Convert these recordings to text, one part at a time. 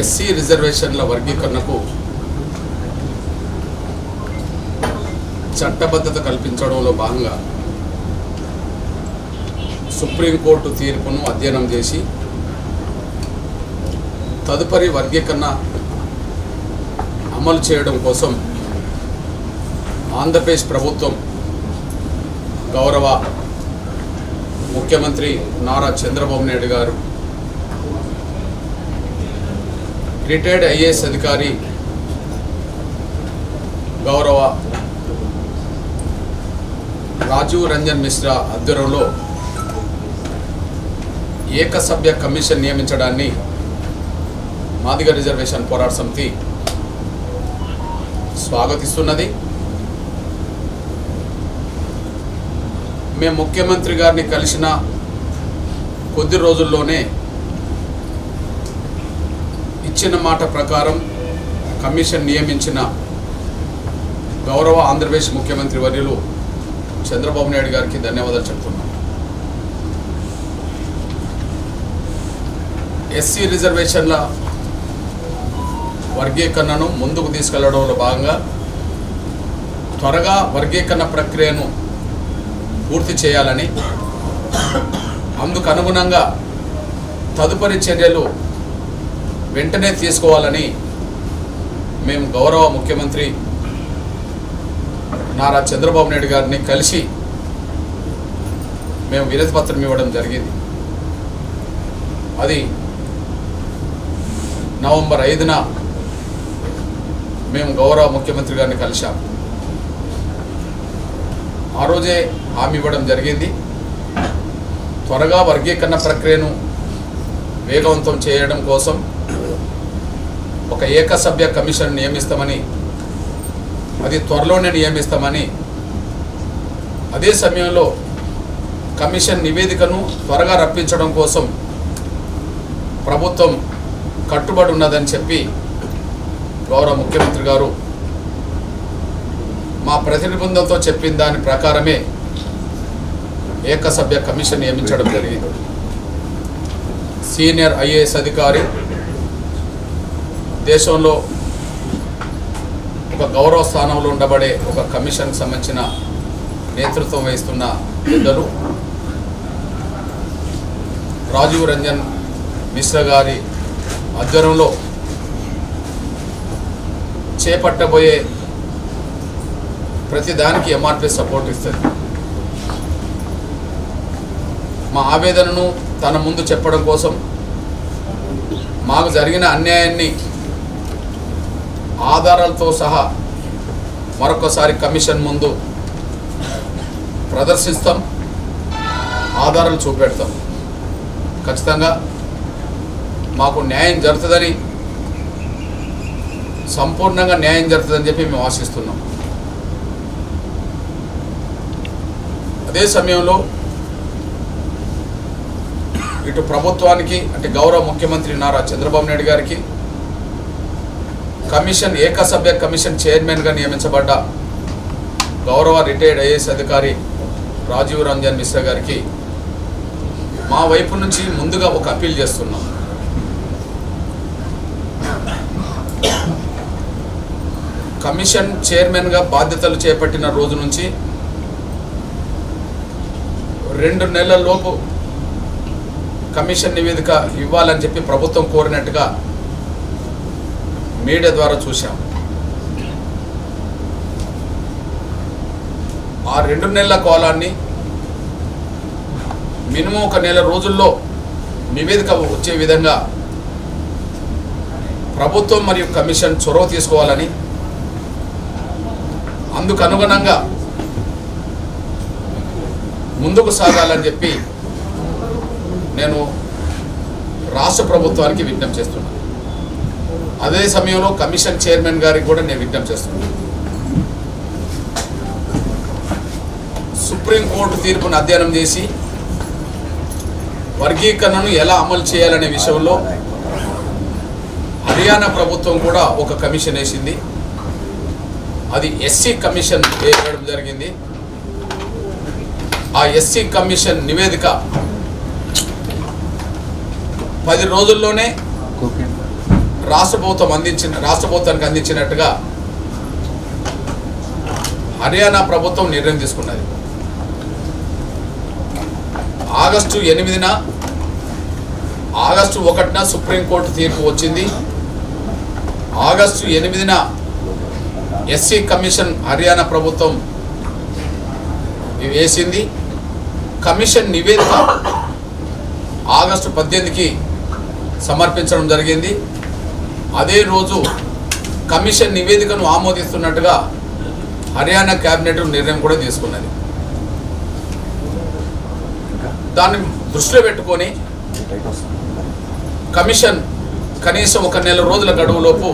SC రిజర్వేషన్ల వర్గీకరణకు చట్టబద్ధత కల్పించడంలో భాగంగా సుప్రీంకోర్టు తీర్పును అధ్యయనం చేసి తదుపరి వర్గీకరణ అమలు చేయడం కోసం ఆంధ్రప్రదేశ్ ప్రభుత్వం గౌరవ ముఖ్యమంత్రి నారా చంద్రబాబు నాయుడు గారు రిటైర్డ్ ఐఏఎస్ అధికారి గౌరవ రాజీవ్ రంజన్ మిశ్రా ఆధ్వర్యంలో ఏకసభ్య కమిషన్ నియమించడాన్ని మాదిగ రిజర్వేషన్ పోరాట సమితి స్వాగతిస్తున్నది. మేము ముఖ్యమంత్రి గారిని కలిసిన కొద్ది రోజుల్లోనే ఇచ్చిన మాట ప్రకారం కమిషన్ నియమించిన గౌరవ ఆంధ్రప్రదేశ్ ముఖ్యమంత్రి వర్యులు చంద్రబాబు నాయుడు గారికి ధన్యవాదాలు చెప్తున్నాం. ఎస్సీ రిజర్వేషన్ల వర్గీకరణను ముందుకు తీసుకెళ్లడంలో భాగంగా త్వరగా వర్గీకరణ ప్రక్రియను పూర్తి చేయాలని, అందుకు అనుగుణంగా తదుపరి చర్యలు వెంటనే తీసుకోవాలని మేము గౌరవ ముఖ్యమంత్రి నారా చంద్రబాబు నాయుడు గారిని కలిసి మేము వినతి పత్రం ఇవ్వడం జరిగింది. అది నవంబర్ 5న మేము గౌరవ ముఖ్యమంత్రి గారిని కలిశాం. ఆ రోజే హామీ ఇవ్వడం జరిగింది. త్వరగా వర్గీకరణ ప్రక్రియను వేగవంతం చేయడం కోసం ఒక ఏకసభ్య కమిషన్ నియమిస్తామని, అది త్వరలోనే నియమిస్తామని, అదే సమయంలో కమిషన్ నివేదికను త్వరగా రప్పించడం కోసం ప్రభుత్వం కట్టుబడి ఉన్నదని చెప్పి గౌరవ ముఖ్యమంత్రి గారు మా ప్రతినిధి బృందంతో చెప్పిన దాని ప్రకారమే ఏకసభ్య కమిషన్ నియమించడం జరిగింది. సీనియర్ ఐఏఎస్ అధికారి, దేశంలో ఒక గౌరవ స్థానంలో ఉండబడే ఒక కమిషన్కి సంబంధించిన నేతృత్వం వహిస్తున్న పెద్దలు రాజీవ్ రంజన్ మిశ్రా గారి ఆధ్వర్యంలో చేపట్టబోయే ప్రతిదానికి ఎంఆర్పీ సపోర్ట్ ఇస్తుంది. మా ఆవేదనను తన ముందు చెప్పడం కోసం, మాకు జరిగిన అన్యాయాన్ని ఆధారాలతో సహా మరొకసారి కమిషన్ ముందు ప్రదర్శిస్తాం, ఆధారాలు చూపెడతాం. ఖచ్చితంగా మాకు న్యాయం జరుగుతుందని, సంపూర్ణంగా న్యాయం జరుగుతుందని చెప్పి మేము ఆశిస్తున్నాం. అదే సమయంలో ఇటు ప్రభుత్వానికి, అంటే గౌరవ ముఖ్యమంత్రి నారా చంద్రబాబు నాయుడు గారికి, కమిషన్ ఏకసభ్య కమిషన్ చైర్మన్గా నియమించబడ్డ గౌరవ రిటైర్డ్ ఐఏఎస్ అధికారి రాజీవ్ రంజన్ మిశ్రా గారికి మా వైపు నుంచి ముందుగా ఒక అప్పీల్ చేస్తున్నాం. కమిషన్ చైర్మన్గా బాధ్యతలు చేపట్టిన రోజు నుంచి 2 నెలల లోపు కమిషన్ నివేదిక ఇవ్వాలని చెప్పి ప్రభుత్వం కోరినట్టుగా మీడియా ద్వారా చూశాం. ఆ 2 నెలల కాలాన్ని మినిమం 1 నెల రోజుల్లో నివేదిక వచ్చే విధంగా ప్రభుత్వం మరియు కమిషన్ చొరవ తీసుకోవాలని, అందుకు అనుగుణంగా ముందుకు సాగాలని చెప్పి నేను రాష్ట్ర ప్రభుత్వానికి విజ్ఞప్తి చేస్తున్నాను. అదే సమయంలో కమిషన్ చైర్మన్ గారికి కూడా నేను విజ్ఞప్తి చేస్తున్నాను. సుప్రీంకోర్టు తీర్పును అధ్యయనం చేసి వర్గీకరణను ఎలా అమలు చేయాలనే విషయంలో హర్యానా ప్రభుత్వం కూడా ఒక కమిషన్ వేసింది. అది ఎస్సీ కమిషన్ వేయడం జరిగింది. ఆ ఎస్సీ కమిషన్ నివేదిక 10 రోజుల్లోనే రాష్ట్ర ప్రభుత్వానికి అందించినట్టుగా హర్యానా ప్రభుత్వం నిర్ణయం తీసుకున్నది. ఆగస్టు 8న ఆగస్టు 1న సుప్రీంకోర్టు తీర్పు వచ్చింది. ఆగస్టు 8న ఎస్సీ కమిషన్ హర్యానా ప్రభుత్వం వేసింది. కమిషన్ నివేదిక ఆగస్టు 18కి సమర్పించడం జరిగింది. అదే రోజు కమిషన్ నివేదికను ఆమోదిస్తున్నట్టుగా హర్యానా క్యాబినెట్ నిర్ణయం కూడా తీసుకున్నది. దాన్ని దృష్టిలో పెట్టుకొని కమిషన్ కనీసం 1 నెల రోజుల గడువులోపు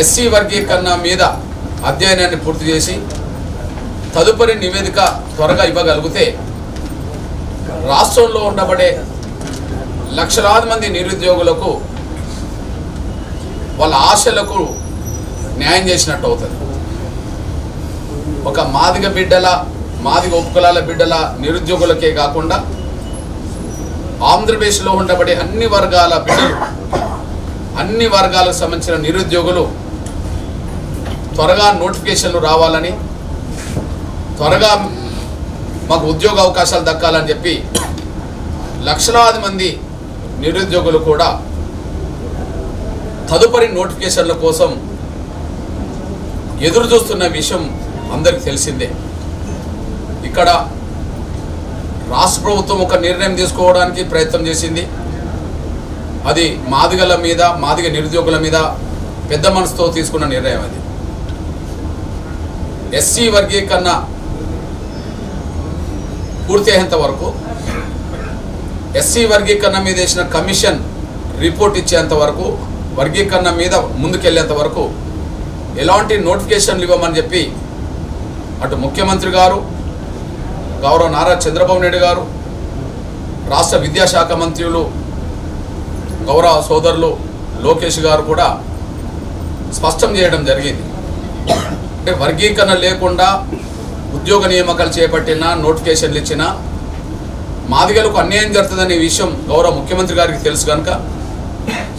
ఎస్సీ వర్గీకరణ మీద అధ్యయనాన్ని పూర్తి చేసి తదుపరి నివేదిక త్వరగా ఇవ్వగలిగితే రాష్ట్రంలో ఉండబడే లక్షలాది మంది నిరుద్యోగులకు వాళ్ళ ఆశలకు న్యాయం చేసినట్టు అవుతుంది. ఒక మాదిగ ఉపకులాల బిడ్డల నిరుద్యోగులకే కాకుండా ఆంధ్రప్రదేశ్లో ఉండబడే అన్ని వర్గాల బిడ్డలు, అన్ని వర్గాలకు సంబంధించిన నిరుద్యోగులు త్వరగా నోటిఫికేషన్లు రావాలని, త్వరగా మాకు ఉద్యోగ అవకాశాలు దక్కాలని చెప్పి లక్షలాది మంది నిరుద్యోగులు కూడా తదుపరి నోటిఫికేషన్ల కోసం ఎదురు చూస్తున్న విషయం అందరికీ తెలిసిందే. ఇక్కడ రాష్ట్ర ప్రభుత్వం ఒక నిర్ణయం తీసుకోవడానికి ప్రయత్నం చేసింది. అది మాదిగ నిరుద్యోగుల మీద పెద్ద మనసుతో తీసుకున్న నిర్ణయం. అది ఎస్సీ వర్గీకరణ పూర్తి అయ్యేంత వరకు, ఎస్సీ వర్గీకరణ మీద వేసిన కమిషన్ రిపోర్ట్ ఇచ్చేంత వరకు, వర్గీకరణ మీద ముందుకెళ్లేంత వరకు ఎలాంటి నోటిఫికేషన్లు ఇవ్వమని చెప్పి అటు ముఖ్యమంత్రి గారు, గౌరవ నారా చంద్రబాబు నాయుడు గారు, రాష్ట్ర విద్యాశాఖ మంత్రులు గౌరవ సోదరులు లోకేష్ గారు కూడా స్పష్టం చేయడం జరిగింది. అంటే వర్గీకరణ లేకుండా ఉద్యోగ నియామకాలు చేపట్టినా, నోటిఫికేషన్లు ఇచ్చినా మాదిగలకు అన్యాయం జరుగుతుందనే విషయం గౌరవ ముఖ్యమంత్రి గారికి తెలుసు కనుక,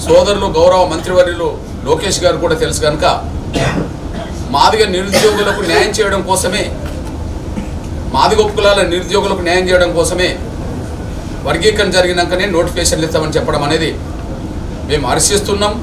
సోదరులు గౌరవ మంత్రివర్యులు లోకేష్ గారు కూడా తెలుసు కనుక, మాదిగ నిరుద్యోగులకు న్యాయం చేయడం కోసమే, మాదిగ ఉపకులాల నిరుద్యోగులకు న్యాయం చేయడం కోసమే వర్గీకరణ జరిగినాకనే నోటిఫికేషన్లు ఇస్తామని చెప్పడం అనేది మేము హర్షిస్తున్నాం.